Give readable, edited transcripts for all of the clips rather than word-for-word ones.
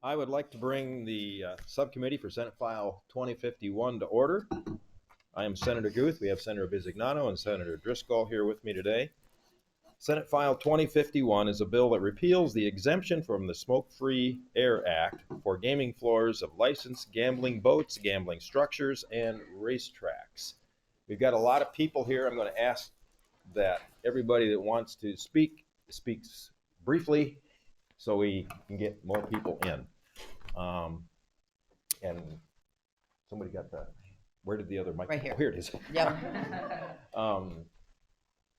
I would like to bring the subcommittee for Senate File 2051 to order. I am Senator Guth. We have Senator Bisignano and Senator Driscoll here with me today. Senate File 2051 is a bill that repeals the exemption from the SmokeFree Air Act for gaming floors of licensed gambling boats, gambling structures, and racetracks. We've got a lot of people here. I'm going to ask that everybody that wants to speak speaks briefly so we can get more people in. And somebody got the, where did the other mic? Right here. Oh, here it is. Yep.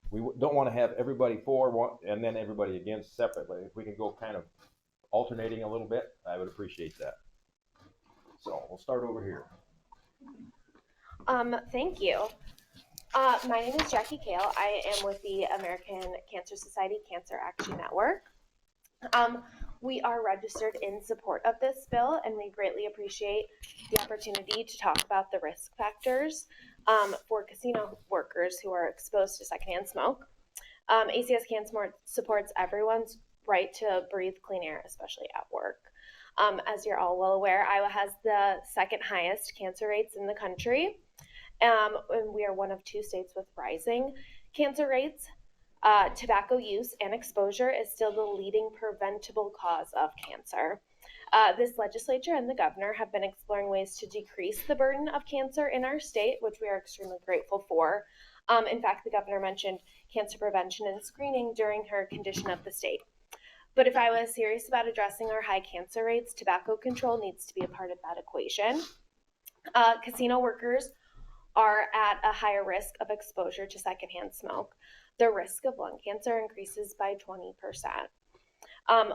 We don't want to have everybody for one and then everybody against separately. If we can go kind of alternating a little bit, I would appreciate that. So we'll start over here. Thank you. My name is Jackie Kale. I am with the American Cancer Society Cancer Action Network. We are registered in support of this bill, and we greatly appreciate the opportunity to talk about the risk factors for casino workers who are exposed to secondhand smoke. ACS Cancer supports everyone's right to breathe clean air, especially at work. As you're all well aware, Iowa has the second highest cancer rates in the country, and we are one of 2 states with rising cancer rates. Tobacco use and exposure is still the leading preventable cause of cancer. This legislature and the governor have been exploring ways to decrease the burden of cancer in our state, which we are extremely grateful for. In fact, the governor mentioned cancer prevention and screening during her condition of the state. But if I was serious about addressing our high cancer rates, tobacco control needs to be a part of that equation. Casino workers are at a higher risk of exposure to secondhand smoke. The risk of lung cancer increases by 20%.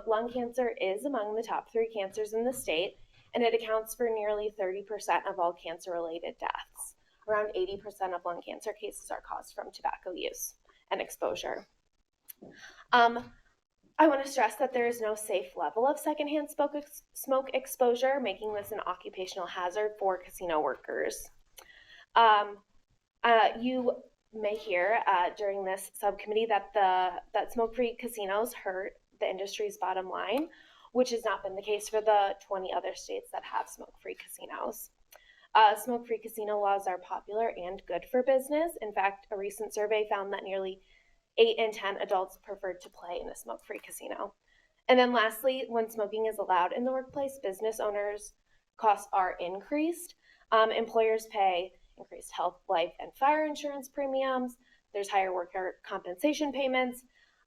Lung cancer is among the top 3 cancers in the state, and it accounts for nearly 30% of all cancer-related deaths. Around 80% of lung cancer cases are caused from tobacco use and exposure. I want to stress that there is no safe level of secondhand smoke exposure, making this an occupational hazard for casino workers. You may hear during this subcommittee that smoke-free casinos hurt the industry's bottom line, which has not been the case for the 20 other states that have smoke-free casinos. Smoke-free casino laws are popular and good for business. In fact, a recent survey found that nearly 8 in 10 adults preferred to play in a smoke-free casino. And then lastly, when smoking is allowed in the workplace, business owners' costs are increased. Employers pay increased health, life, and fire insurance premiums. There's higher worker compensation payments,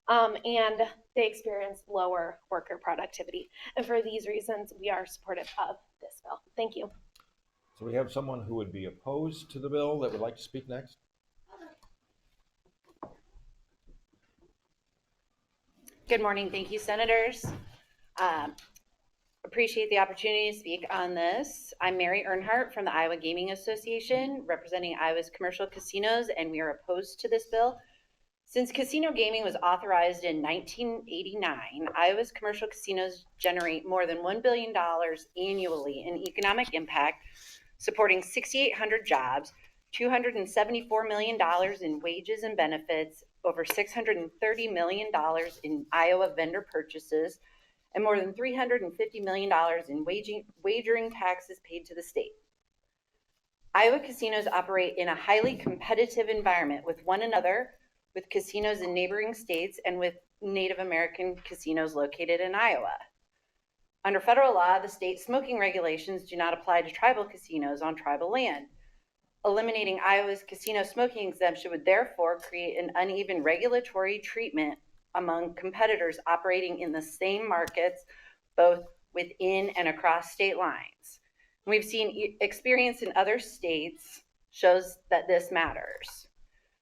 and they experience lower worker productivity. And for these reasons, we are supportive of this bill. Thank you. So we have someone who would be opposed to the bill that would like to speak next. Good morning. Thank you, Senators. Appreciate the opportunity to speak on this. I'm Mary Earnhardt from the Iowa Gaming Association, representing Iowa's commercial casinos, and we are opposed to this bill. Since casino gaming was authorized in 1989, Iowa's commercial casinos generate more than $1 billion annually in economic impact, supporting 6,800 jobs, $274 million in wages and benefits, over $630 million in Iowa vendor purchases, and more than $350 million in wagering taxes paid to the state. Iowa casinos operate in a highly competitive environment with one another, with casinos in neighboring states, and with Native American casinos located in Iowa. Under federal law, the state smoking regulations do not apply to tribal casinos on tribal land. Eliminating Iowa's casino smoking exemption would therefore create an uneven regulatory treatment among competitors operating in the same markets, both within and across state lines. We've seen experience in other states shows that this matters.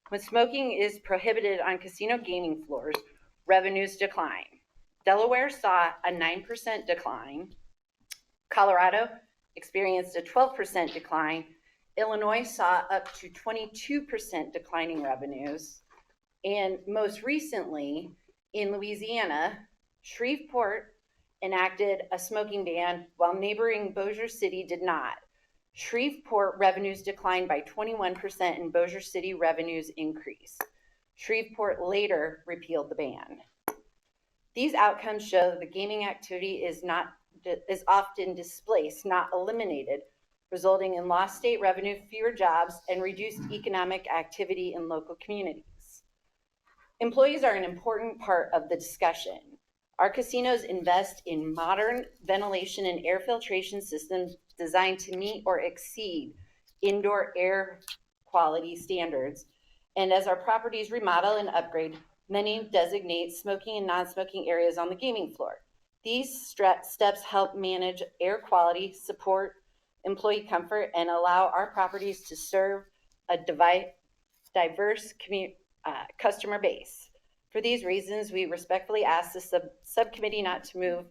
When smoking is prohibited on casino gaming floors, revenues decline. Delaware saw a 9% decline. Colorado experienced a 12% decline. Illinois saw up to 22% declining revenues. And most recently, in Louisiana, Shreveport enacted a smoking ban while neighboring Bossier City did not. Shreveport revenues declined by 21% and Bossier City revenues increased. Shreveport later repealed the ban. These outcomes show the gaming activity is not displaced, not eliminated, resulting in lost state revenue, fewer jobs, and reduced economic activity in local communities. Employees are an important part of the discussion. Our casinos invest in modern ventilation and air filtration systems designed to meet or exceed indoor air quality standards. And as our properties remodel and upgrade, many designate smoking and non-smoking areas on the gaming floor. These steps help manage air quality, support employee comfort, and allow our properties to serve a diverse customer base. For these reasons, we respectfully ask the subcommittee not to move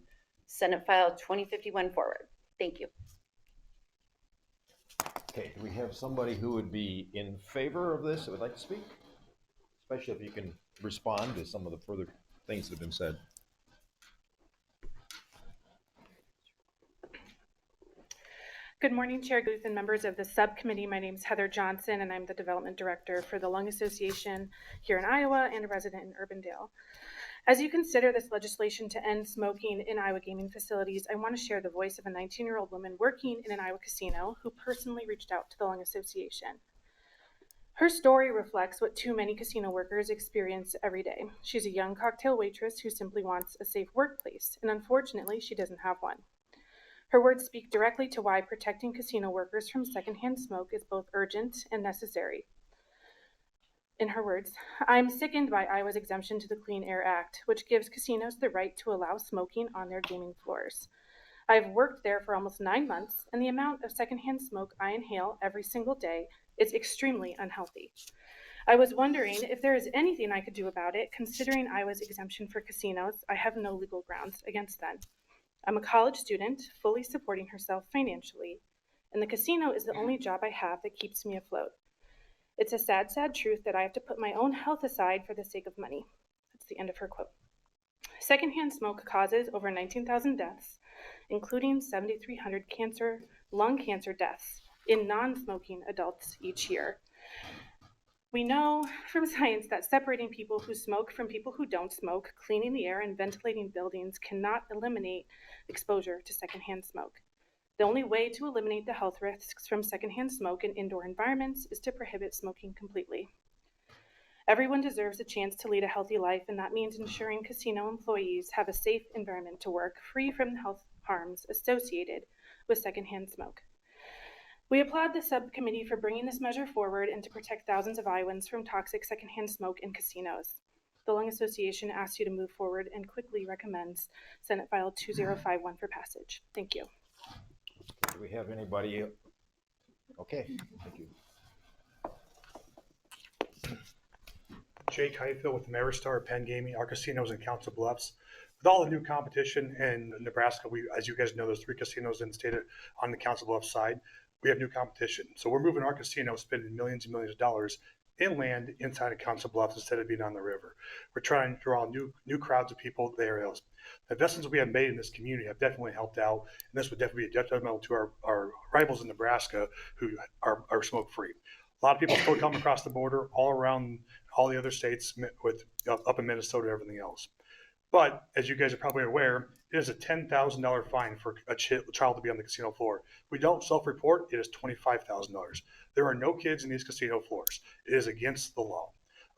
Senate File 2051 forward. Thank you. Okay, do we have somebody who would be in favor of this that would like to speak? Especially if you can respond to some of the further things that have been said. Good morning, Chair Guth and members of the subcommittee. My name is Heather Johnson, and I'm the Development Director for the Lung Association here in Iowa and a resident in Urbandale. As you consider this legislation to end smoking in Iowa gaming facilities, I want to share the voice of a 19-year-old woman working in an Iowa casino who personally reached out to the Lung Association. Her story reflects what too many casino workers experience every day. She's a young cocktail waitress who simply wants a safe workplace, and unfortunately, she doesn't have one. Her words speak directly to why protecting casino workers from secondhand smoke is both urgent and necessary. In her words, "I'm sickened by Iowa's exemption to the Clean Air Act, which gives casinos the right to allow smoking on their gaming floors. I've worked there for almost 9 months, and the amount of secondhand smoke I inhale every single day is extremely unhealthy. I was wondering if there is anything I could do about it, considering Iowa's exemption for casinos. I have no legal grounds against them. I'm a college student, fully supporting herself financially, and the casino is the only job I have that keeps me afloat. It's a sad, sad truth that I have to put my own health aside for the sake of money." That's the end of her quote. Secondhand smoke causes over 19,000 deaths, including 7,300 lung cancer deaths in non-smoking adults each year. We know from science that separating people who smoke from people who don't smoke, cleaning the air, and ventilating buildings cannot eliminate exposure to secondhand smoke. The only way to eliminate the health risks from secondhand smoke in indoor environments is to prohibit smoking completely. Everyone deserves a chance to lead a healthy life, and that means ensuring casino employees have a safe environment to work, free from the health harms associated with secondhand smoke. We applaud the subcommittee for bringing this measure forward and to protect thousands of Iowans from toxic secondhand smoke in casinos. The Lung Association asks you to move forward and quickly recommends Senate File 2051 for passage. Thank you. Do we have anybody? Okay, thank you. Jake Highfield with Ameristar Penn Gaming, our casinos in Council Bluffs. With all the new competition in Nebraska, as you guys know, there's 3 casinos in the state on the Council Bluffs side. We have new competition. So we're moving our casino, spending millions and millions of dollars inland inside of Council Bluffs instead of being on the river. We're trying to draw new crowds of people there. The investments we have made in this community have definitely helped out, and this would definitely be detrimental to our rivals in Nebraska who are smoke-free. A lot of people still come across the border all around all the other states with up in Minnesota and everything else. But as you guys are probably aware, it is a $10,000 fine for a child to be on the casino floor. If we don't self-report, it is $25,000. There are no kids in these casino floors. It is against the law.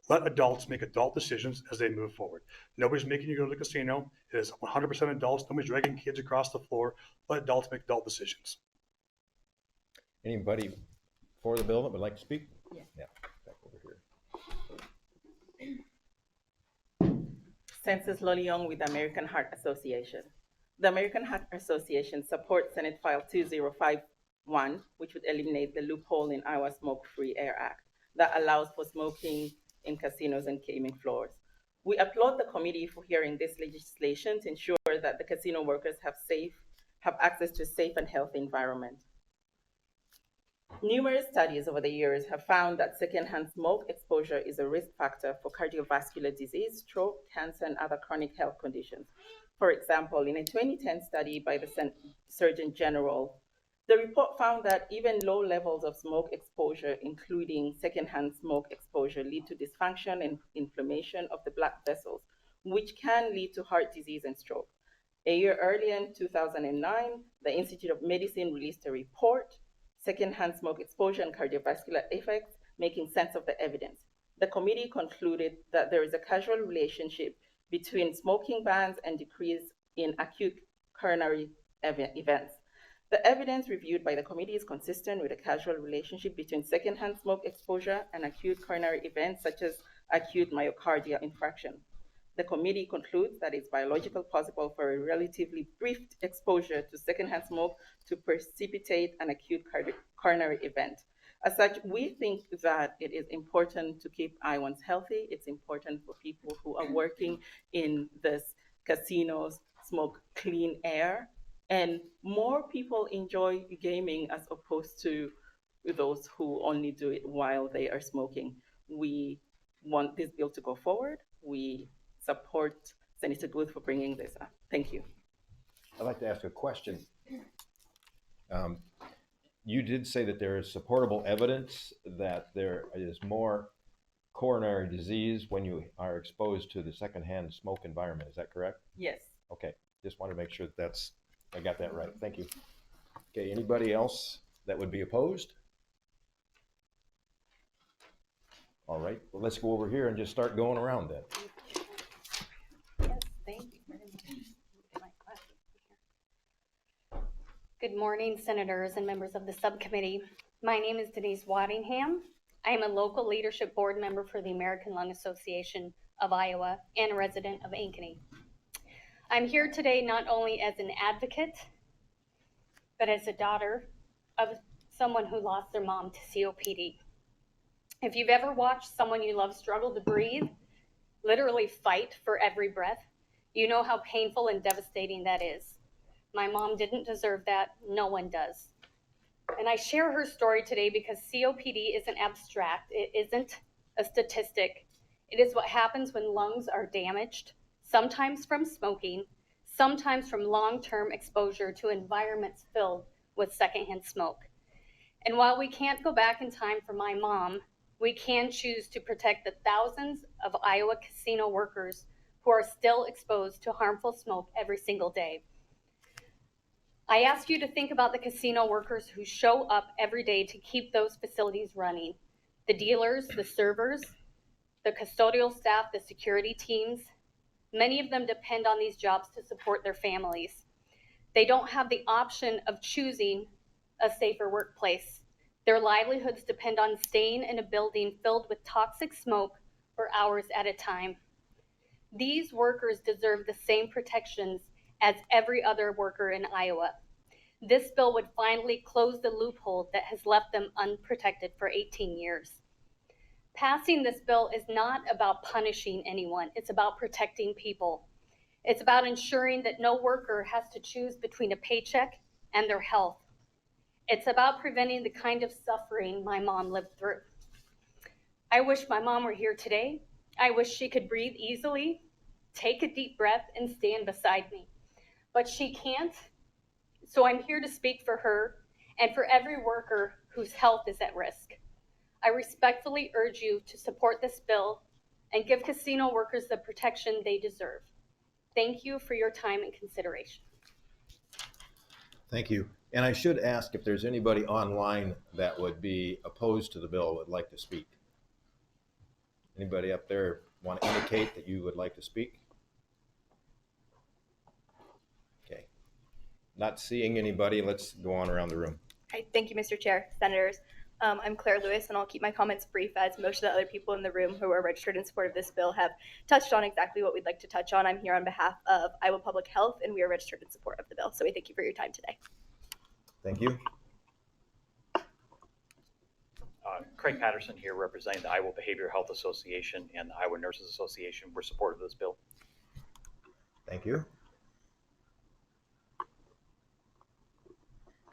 Let adults make adult decisions as they move forward. Nobody's making you go to the casino. It is 100% adults. Nobody's dragging kids across the floor. Let adults make adult decisions. Anybody for the bill that would like to speak? Yeah, back over here. Census Lolion with the American Heart Association. The American Heart Association supports Senate File 2051, which would eliminate the loophole in Iowa's SmokeFree Air Act that allows for smoking in casinos and gaming floors. We applaud the committee for hearing this legislation to ensure that the casino workers have access to a safe and healthy environment. Numerous studies over the years have found that secondhand smoke exposure is a risk factor for cardiovascular disease, stroke, cancer, and other chronic health conditions. For example, in a 2010 study by the Surgeon General, the report found that even low levels of smoke exposure, including secondhand smoke exposure, lead to dysfunction and inflammation of the blood vessels, which can lead to heart disease and stroke. A year earlier, in 2009, the Institute of Medicine released a report, Secondhand Smoke Exposure and Cardiovascular Effects, Making Sense of the Evidence. The committee concluded that there is a causal relationship between smoking bans and decrease in acute coronary events. The evidence reviewed by the committee is consistent with a causal relationship between secondhand smoke exposure and acute coronary events such as acute myocardial infarction. The committee concludes that it's biologically possible for a relatively brief exposure to secondhand smoke to precipitate an acute coronary event. As such, we think that it is important to keep Iowans healthy. It's important for people who are working in these casinos smoke clean air, and more people enjoy gaming as opposed to those who only do it while they are smoking. We want this bill to go forward. We support Senator Booth for bringing this up. Thank you. I'd like to ask a question. You did say that there is supportable evidence that there is more coronary disease when you are exposed to the secondhand smoke environment. Is that correct? Yes. Okay, just want to make sure that I got that right. Thank you. Okay, anybody else that would be opposed? All right, well, let's go over here and just start going around then. Yes, thank you very much. Good morning, senators and members of the subcommittee. My name is Denise Waddingham. I am a local leadership board member for the American Lung Association of Iowa and a resident of Ankeny. I'm here today not only as an advocate, but as a daughter of someone who lost their mom to COPD. If you've ever watched someone you love struggle to breathe, literally fight for every breath, you know how painful and devastating that is. My mom didn't deserve that. No one does. And I share her story today because COPD isn't abstract. It isn't a statistic. It is what happens when lungs are damaged, sometimes from smoking, sometimes from long-term exposure to environments filled with secondhand smoke. And while we can't go back in time for my mom, we can choose to protect the thousands of Iowa casino workers who are still exposed to harmful smoke every single day. I ask you to think about the casino workers who show up every day to keep those facilities running. The dealers, the servers, the custodial staff, the security teams. Many of them depend on these jobs to support their families. They don't have the option of choosing a safer workplace. Their livelihoods depend on staying in a building filled with toxic smoke for hours at a time. These workers deserve the same protections as every other worker in Iowa. This bill would finally close the loophole that has left them unprotected for 18 years. Passing this bill is not about punishing anyone. It's about protecting people. It's about ensuring that no worker has to choose between a paycheck and their health. It's about preventing the kind of suffering my mom lived through. I wish my mom were here today. I wish she could breathe easily, take a deep breath, and stand beside me. But she can't, so I'm here to speak for her and for every worker whose health is at risk. I respectfully urge you to support this bill and give casino workers the protection they deserve. Thank you for your time and consideration. Thank you. And I should ask if there's anybody online that would be opposed to the bill would like to speak. Anybody up there want to indicate that you would like to speak? Okay. Not seeing anybody, let's go on around the room. Hi, thank you, Mr. Chair, Senators. I'm Claire Lewis, and I'll keep my comments brief as most of the other people in the room who are registered in support of this bill have touched on exactly what we'd like to touch on. I'm here on behalf of Iowa Public Health, and we are registered in support of the bill. So we thank you for your time today. Thank you. Craig Patterson here representing the Iowa Behavioral Health Association and the Iowa Nurses Association. We're supportive of this bill. Thank you.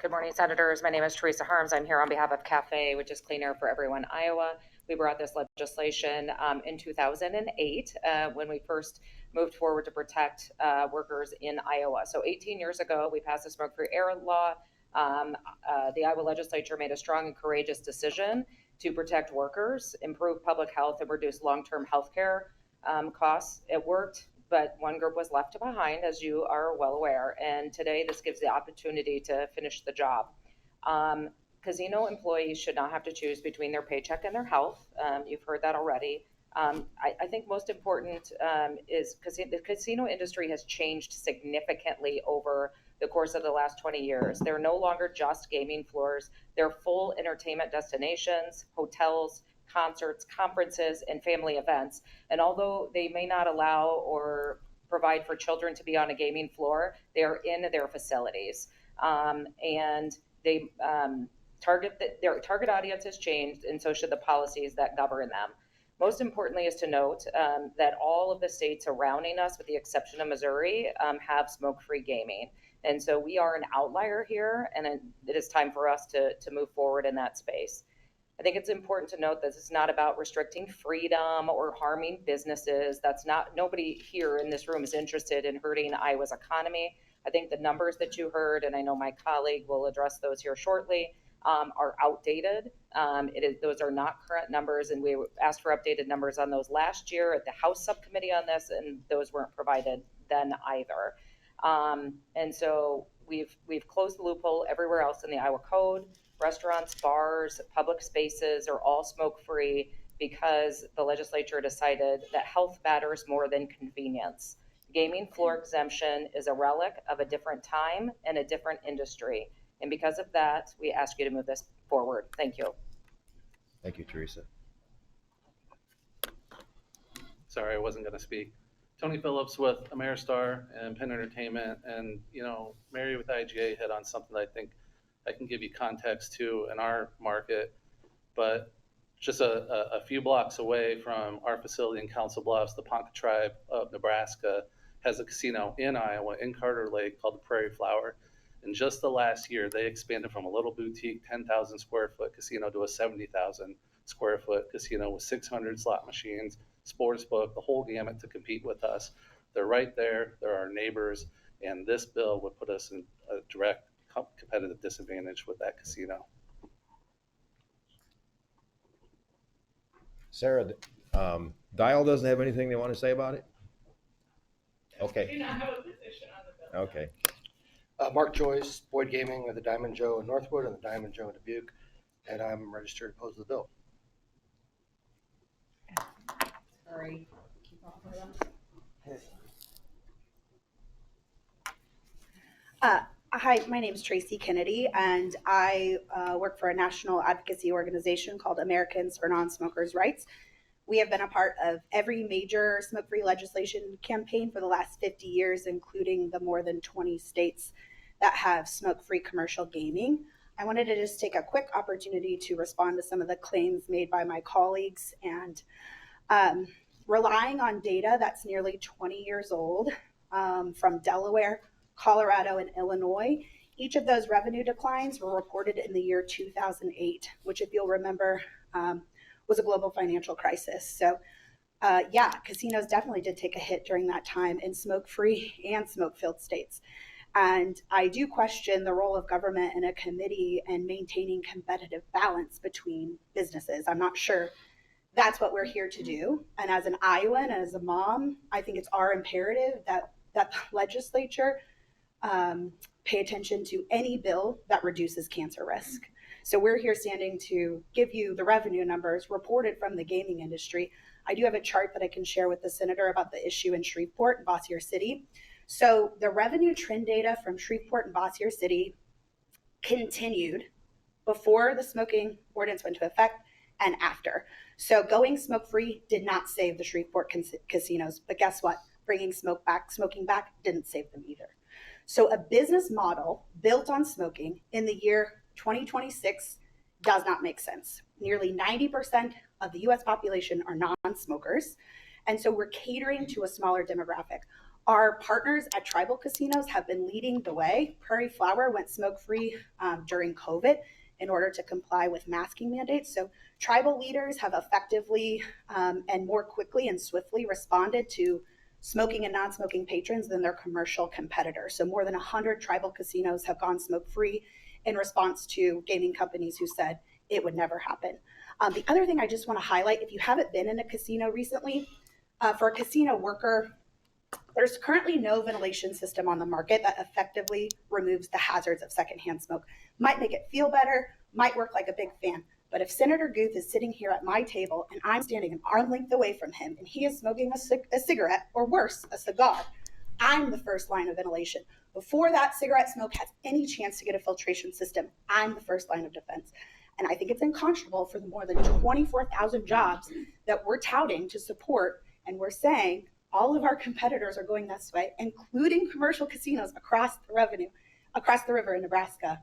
Good morning, Senators. My name is Teresa Harms. I'm here on behalf of CAFE, which is Clean Air for Everyone, Iowa. We brought this legislation in 2008 when we first moved forward to protect workers in Iowa. So 18 years ago, we passed the SmokeFree Air law. The Iowa legislature made a strong and courageous decision to protect workers, improve public health, and reduce long-term health care costs. It worked. but one group was left behind, as you are well aware. And today, this gives the opportunity to finish the job. Casino employees should not have to choose between their paycheck and their health. You've heard that already. I think most important is because the casino industry has changed significantly over the course of the last 20 years. They're no longer just gaming floors. They're full entertainment destinations, hotels, concerts, conferences, and family events. And although they may not allow or provide for children to be on a gaming floor, they're in their facilities. And they their target audience has changed, and so should the policies that govern them. Most importantly is to note that all of the states surrounding us, with the exception of Missouri, have smoke-free gaming. And so we are an outlier here, and it is time for us to move forward in that space. I think it's important to note that this is not about restricting freedom or harming businesses. That's not, nobody here in this room is interested in hurting Iowa's economy. I think the numbers that you heard, and I know my colleague will address those here shortly, are outdated. Those are not current numbers, and we asked for updated numbers on those last year at the House Subcommittee on this, and those weren't provided then either. And so we've closed the loophole everywhere else in the Iowa Code. Restaurants, bars, public spaces are all smoke-free because the legislature decided that health matters more than convenience. Gaming floor exemption is a relic of a different time and a different industry. And because of that, we ask you to move this forward. Thank you. Thank you, Teresa. Sorry, I wasn't going to speak. Tony Phillips with Ameristar and Penn Entertainment. And, you know, Mary with IGA hit on something that I think I can give you context to in our market. But just a few blocks away from our facility in Council Bluffs, the Ponca Tribe of Nebraska has a casino in Iowa, in Carter Lake, called the Prairie Flower. In just the last year, they expanded from a little boutique 10,000 square foot casino to a 70,000 square foot casino with 600 slot machines, sports book, the whole gamut to compete with us. They're right there. They're our neighbors. And this bill would put us in a direct competitive disadvantage with that casino. Sarah, Dial doesn't have anything they want to say about it? Okay. Do not have a position on the bill. Okay. Mark Joyce, Boyd Gaming with the Diamond Joe in Northwood and the Diamond Joe in Dubuque, and I'm registered opposed to the bill. Sorry. Hi, my name is Tracy Kennedy, and I work for a national advocacy organization called Americans for Non-Smokers' Rights. We have been a part of every major smoke-free legislation campaign for the last 50 years, including the more than 20 states that have smoke-free commercial gaming. I wanted to just take a quick opportunity to respond to some of the claims made by my colleagues, and relying on data that's nearly 20 years old from Delaware, Colorado, and Illinois. Each of those revenue declines were reported in the year 2008, which, if you'll remember, was a global financial crisis. So yeah, casinos definitely did take a hit during that time in smoke-free and smoke-filled states. And I do question the role of government in a committee and maintaining competitive balance between businesses. I'm not sure that's what we're here to do. And as an Iowan and as a mom, I think it's our imperative that the legislature pay attention to any bill that reduces cancer risk. So we're here standing to give you the revenue numbers reported from the gaming industry. I do have a chart that I can share with the senator about the issue in Shreveport and Bossier City. So the revenue trend data from Shreveport and Bossier City continued before the smoking ordinance went into effect and after. So going smoke-free did not save the Shreveport casinos, but guess what? Bringing smoking back didn't save them either. So a business model built on smoking in the year 2026 does not make sense. Nearly 90% of the US population are non-smokers, and so we're catering to a smaller demographic. Our partners at tribal casinos have been leading the way. Prairie Flower went smoke-free during COVID in order to comply with masking mandates. So tribal leaders have effectively and more quickly and swiftly responded to smoking and non-smoking patrons than their commercial competitors. So more than 100 tribal casinos have gone smoke-free in response to gaming companies who said it would never happen. The other thing I just want to highlight, if you haven't been in a casino recently, for a casino worker, There's currently no ventilation system on the market that effectively removes the hazards of secondhand smoke. Might make it feel better, might work like a big fan. But if Senator Guth is sitting here at my table and I'm standing an arm length away from him and he is smoking a cigarette, or worse, a cigar, I'm the first line of ventilation. Before that cigarette smoke has any chance to get a filtration system, I'm the first line of defense. And I think it's unconscionable for the more than 24,000 jobs that we're touting to support, and we're saying all of our competitors are going this way, including commercial casinos across the river in Nebraska.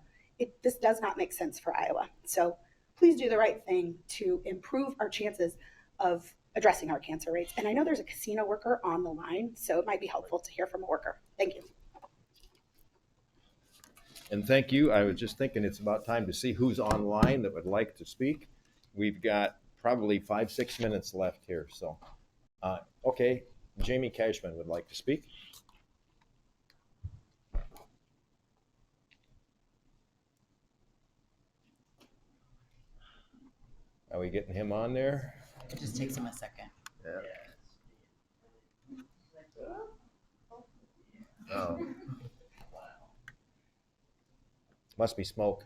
This does not make sense for Iowa. So please do the right thing to improve our chances of addressing our cancer rates. And I know there's a casino worker on the line, so it might be helpful to hear from a worker. Thank you. And thank you. I was just thinking it's about time to see who's online that would like to speak. We've got probably 5-6 minutes left here. So, okay, Jamie Cashman would like to speak. Are we getting him on there? It just takes him a second. Yeah. Oh. Must be smoke.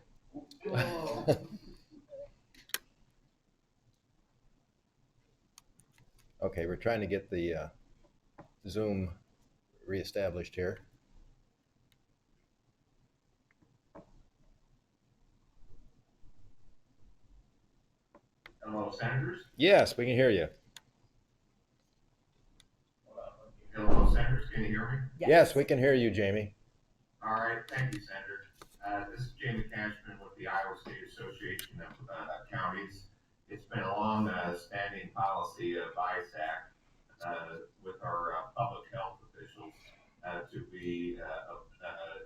Okay, we're trying to get the Zoom reestablished here. Hello, Senators? Yes, we can hear you. Hello, Senators, can you hear me? Yes, we can hear you, Jamie. All right, thank you, Senator. This is Jamie Cashman with the Iowa State Association of Counties. It's been a long standing policy of ISAC with our public health officials to be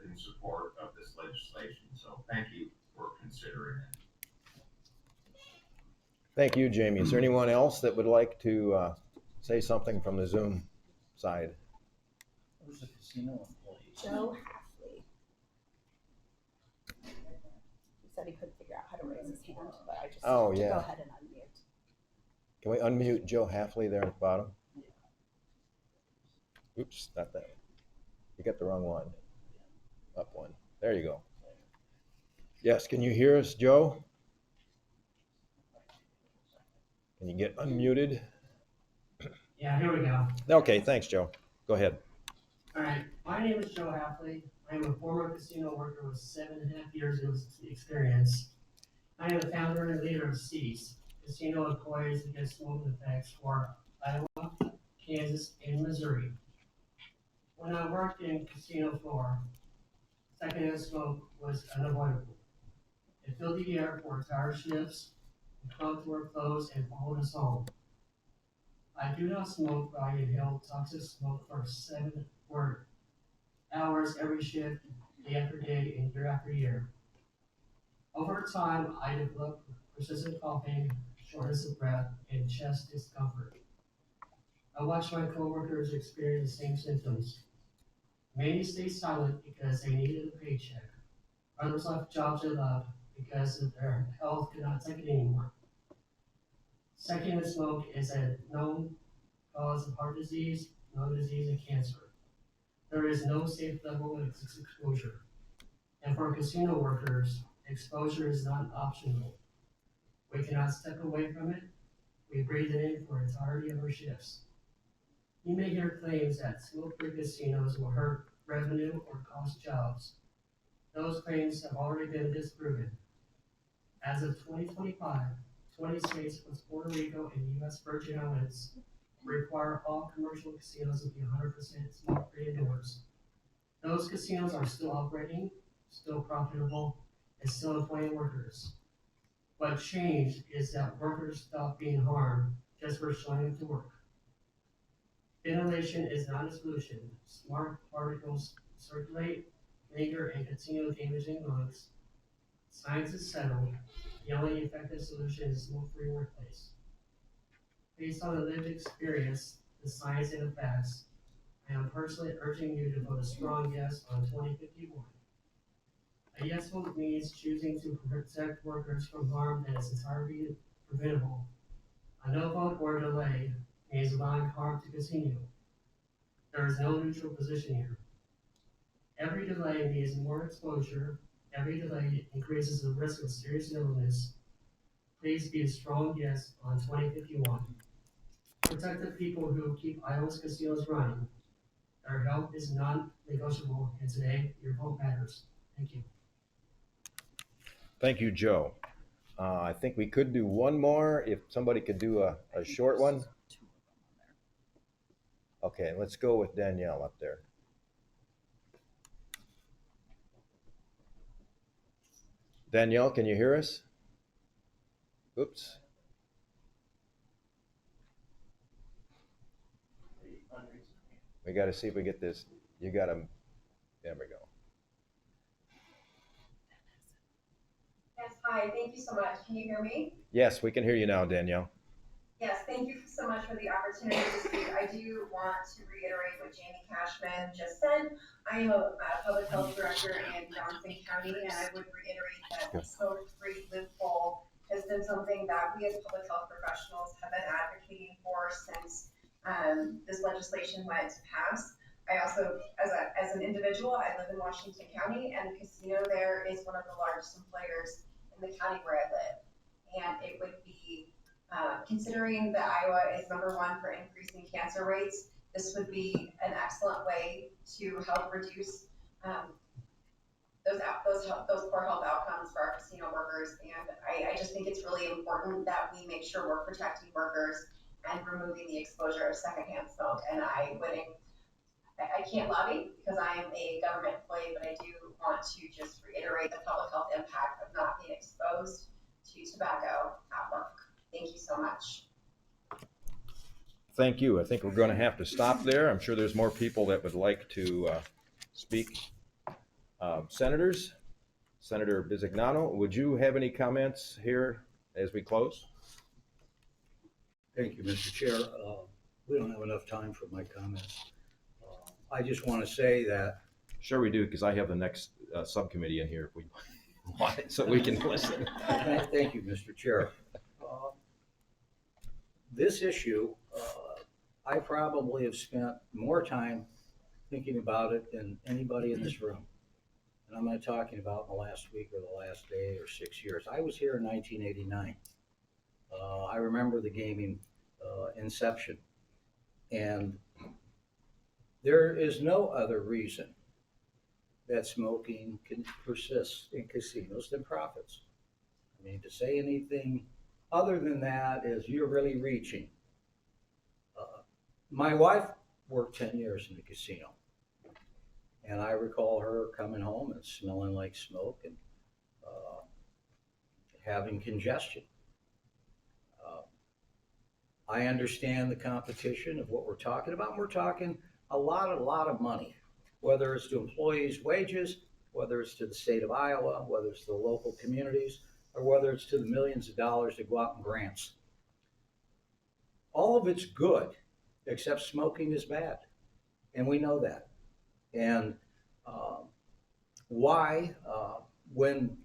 in support of this legislation. So thank you for considering it. Thank you, Jamie. Is there anyone else that would like to say something from the Zoom side? Who's the casino employee? Joe Halfley. He said he couldn't figure out how to raise his hand, but I just Oh, to yeah. go ahead and unmute. Can we unmute Joe Halfley there at the bottom? Oops, not that. You got the wrong one. Up one. There you go. Yes, can you hear us, Joe? Can you get unmuted? Yeah, here we go. Okay, thanks, Joe. Go ahead. All right, my name is Joe Halfley. I am a former casino worker with 7.5 years of experience. I am the founder and leader of CEASE, Casino Employees Against Smoking Effects for Iowa, Kansas, and Missouri. When I worked in casino floor, secondhand smoke was unavoidable. It filled the air for entire shifts, and clubs were closed and followed us home. I do not smoke, but I inhale toxic smoke for 7 hours every shift, day after day, and year after year. Over time, I developed persistent coughing, shortness of breath, and chest discomfort. I watched my coworkers experience the same symptoms. Many stayed silent because they needed a paycheck. Others left jobs they loved because their health could not take it anymore. Secondhand smoke is a known cause of heart disease, lung disease, and cancer. There is no safe level of exposure. And for casino workers, exposure is not optional. We cannot step away from it. We breathe it in for the entirety of our shifts. You may hear claims that smoke-free casinos will hurt revenue or cost jobs. Those claims have already been disproven. As of 2025, 20 states plus Puerto Rico and the U.S. Virgin Islands require all commercial casinos to be 100% smoke-free indoors. Those casinos are still operating, still profitable, and still employing workers. What changed is that workers stop being harmed just for showing up to work. Ventilation is not a solution. Smart particles circulate, linger, and continue damaging lungs. Science is settled. The only effective solution is a smoke-free workplace. Based on the lived experience, the science, and the facts, I am personally urging you to vote a strong yes on 2051. A yes vote means choosing to protect workers from harm that is entirely preventable. A no vote or delay means allowing harm to continue. There is no neutral position here. Every delay means more exposure. Every delay increases the risk of serious illness. Please be a strong yes on 2051. Protect the people who keep Iowa's casinos running. Their health is non-negotiable, and today your vote matters. Thank you. Thank you, Joe. I think we could do one more, if somebody could do a short one. Okay, let's go with Danielle up there. Danielle, can you hear us? Oops. We got to see if we get this. You got to, there we go. Yes, hi, thank you so much. Can you hear me? Yes, we can hear you now, Danielle. Yes, thank you so much for the opportunity to speak. I do want to reiterate what Jamie Cashman just said. I am a public health director in Johnson County, and I would reiterate that the smoke-free loophole has been something that we as public health professionals have been advocating for since this legislation went to pass. I also, as an individual, I live in Washington County, and the casino there is one of the largest employers in the county where I live. And it would be, considering that Iowa is #1 for increasing cancer rates, this would be an excellent way to help reduce those poor health outcomes for our casino workers. And I just think it's really important that we make sure we're protecting workers and removing the exposure of secondhand smoke. And I can't lobby because I am a government employee, but I do want to just reiterate the public health impact of not being exposed to tobacco at work. Thank you so much. Thank you. I think we're going to have to stop there. I'm sure there's more people that would like to speak. Senators, Senator Bisignano, would you have any comments here as we close? Thank you, Mr. Chair. We don't have enough time for my comments. I just want to say that. Sure we do, because I have the next subcommittee in here if we want it, so we can listen. Thank you, Mr. Chair. This issue, I probably have spent more time thinking about it than anybody in this room. And I'm not talking about in the last week or the last day or 6 years. I was here in 1989. I remember the gaming inception. And there is no other reason that smoking can persist in casinos than profits. I mean, to say anything other than that is you're really reaching. My wife worked 10 years in the casino. And I recall her coming home and smelling like smoke and having congestion. I understand the competition of what we're talking about. We're talking a lot of money, whether it's to employees' wages, whether it's to the state of Iowa, whether it's to the local communities, or whether it's to the millions of dollars that go out in grants. All of it's good, except smoking is bad. And we know that. And why, when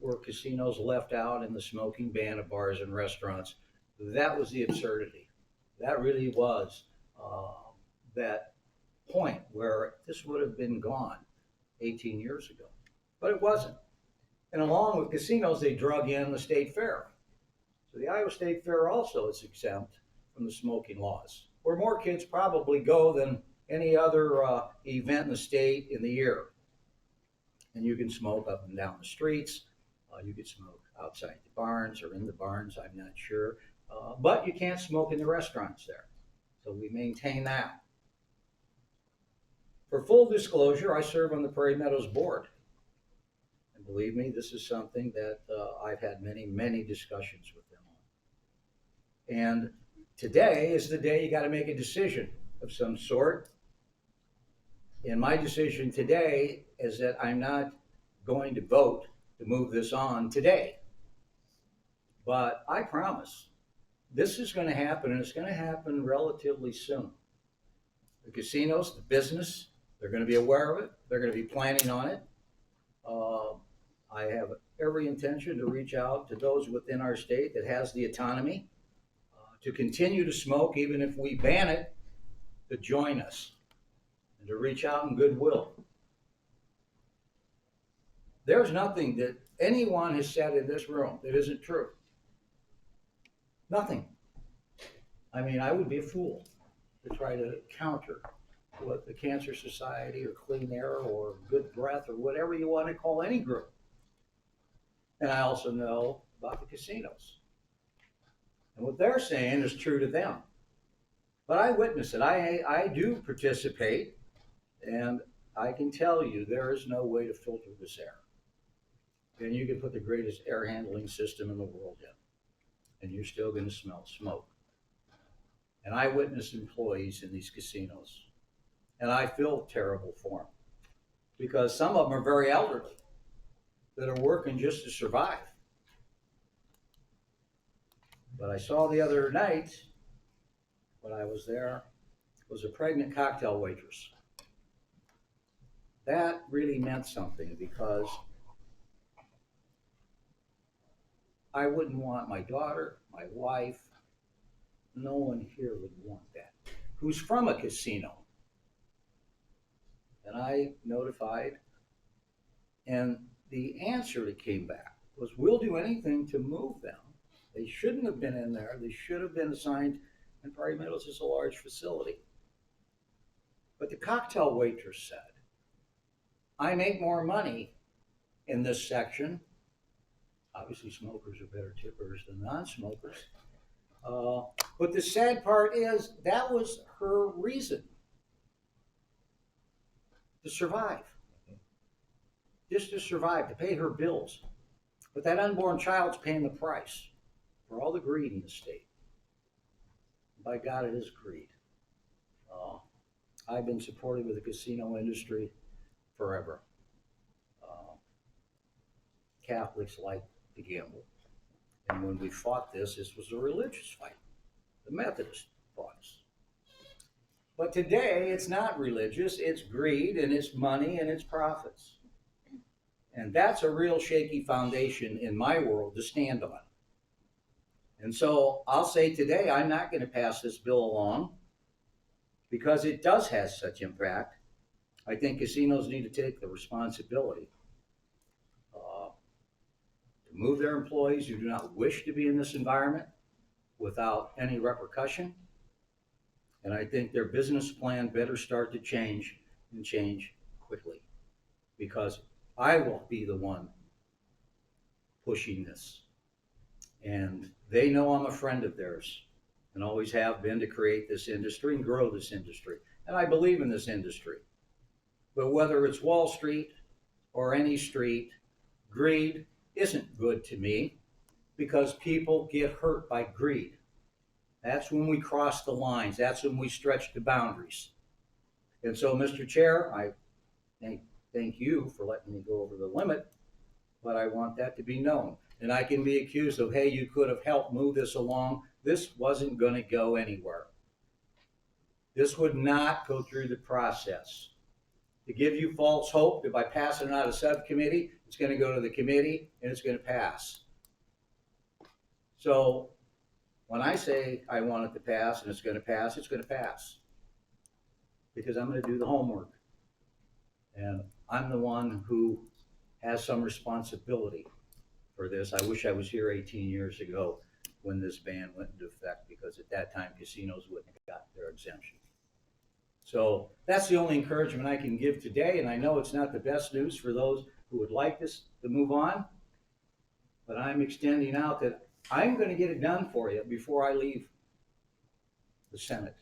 were casinos left out in the smoking ban of bars and restaurants, that was the absurdity. That really was that point where this would have been gone 18 years ago. But it wasn't. And along with casinos, they drug in the state fair. So the Iowa State Fair also is exempt from the smoking laws, where more kids probably go than any other event in the state in the year. And you can smoke up and down the streets. You can smoke outside the barns or in the barns, I'm not sure. But you can't smoke in the restaurants there. So we maintain that. For full disclosure, I serve on the Prairie Meadows Board. And believe me, this is something that I've had many discussions with them on. And today is the day you got to make a decision of some sort. And my decision today is that I'm not going to vote to move this on today. But I promise this is going to happen, and it's going to happen relatively soon. The casinos, the business, they're going to be aware of it. They're going to be planning on it. I have every intention to reach out to those within our state that has the autonomy to continue to smoke, even if we ban it to join us and to reach out in goodwill. There's nothing that anyone has said in this room that isn't true. Nothing. I mean, I would be a fool to try to counter what the Cancer Society or Clean Air or Good Breath or whatever you want to call any group. And I also know about the casinos. And what they're saying is true to them. But I witness it. I do participate, and I can tell you there is no way to filter this air. And you can put the greatest air handling system in the world in, and you're still going to smell smoke. And I witness employees in these casinos, and I feel terrible for them because some of them are very elderly that are working just to survive. But I saw the other night when I was there was a pregnant cocktail waitress. That really meant something because I wouldn't want my daughter, my wife, no one here would want that, who's from a casino. And I notified, and the answer that came back was, we'll do anything to move them. They shouldn't have been in there. They should have been assigned, and Prairie Meadows is a large facility. But the cocktail waitress said, I make more money in this section. Obviously, smokers are better tippers than non-smokers. But the sad part is that was her reason to survive. Just to survive, to pay her bills. But that unborn child's paying the price for all the greed in the state. By God, it is greed. I've been supportive of the casino industry forever. Catholics like to gamble. And when we fought this was a religious fight. The Methodists fought us. But today, it's not religious, it's greed, and it's money, and it's profits. And that's a real shaky foundation in my world to stand on. And so I'll say today, I'm not going to pass this bill along because it does have such impact. I think casinos need to take the responsibility to move their employees who do not wish to be in this environment without any repercussion. And I think their business plan better start to change and change quickly, because I will be the one pushing this. And they know I'm a friend of theirs and always have been, to create this industry and grow this industry. And I believe in this industry. But whether it's Wall Street or any street, greed isn't good to me, because people get hurt by greed. That's when we cross the lines. That's when we stretch the boundaries. And so, Mr. Chair, I thank you for letting me go over the limit, but I want that to be known. And I can be accused of, hey, you could have helped move this along. This wasn't going to go anywhere. This would not go through the process. To give you false hope that by passing it out of subcommittee, it's going to go to the committee and it's going to pass. So when I say I want it to pass and it's going to pass, it's going to pass. Because I'm going to do the homework. And I'm the one who has some responsibility for this. I wish I was here 18 years ago when this ban went into effect, because at that time casinos wouldn't have got their exemption. So that's the only encouragement I can give today, and I know it's not the best news for those who would like this to move on, but I'm extending out that I'm going to get it done for you before I leave the Senate.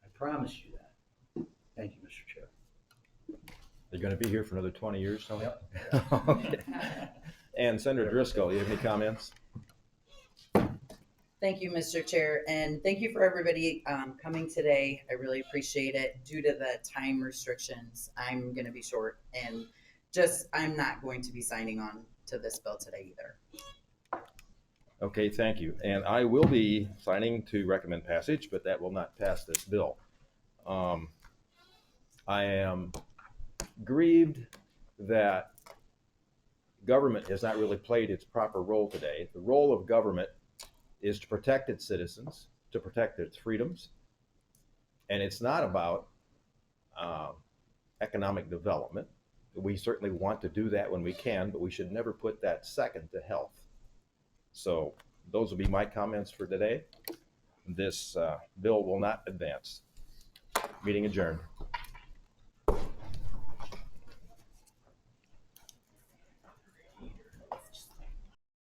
I promise you that. Thank you, Mr. Chair. You're going to be here for another 20 years, Tony? Yep. Okay. And Senator Driscoll, you have any comments? Thank you, Mr. Chair, and thank you for everybody coming today. I really appreciate it. Due to the time restrictions, I'm going to be short, and I'm not going to be signing on to this bill today either. Okay, thank you. And I will be signing to recommend passage, but that will not pass this bill. I am grieved that government has not really played its proper role today. The role of government is to protect its citizens, to protect its freedoms, And it's not about economic development. We certainly want to do that when we can, but we should never put that second to health. So those will be my comments for today. This bill will not advance. Meeting adjourned.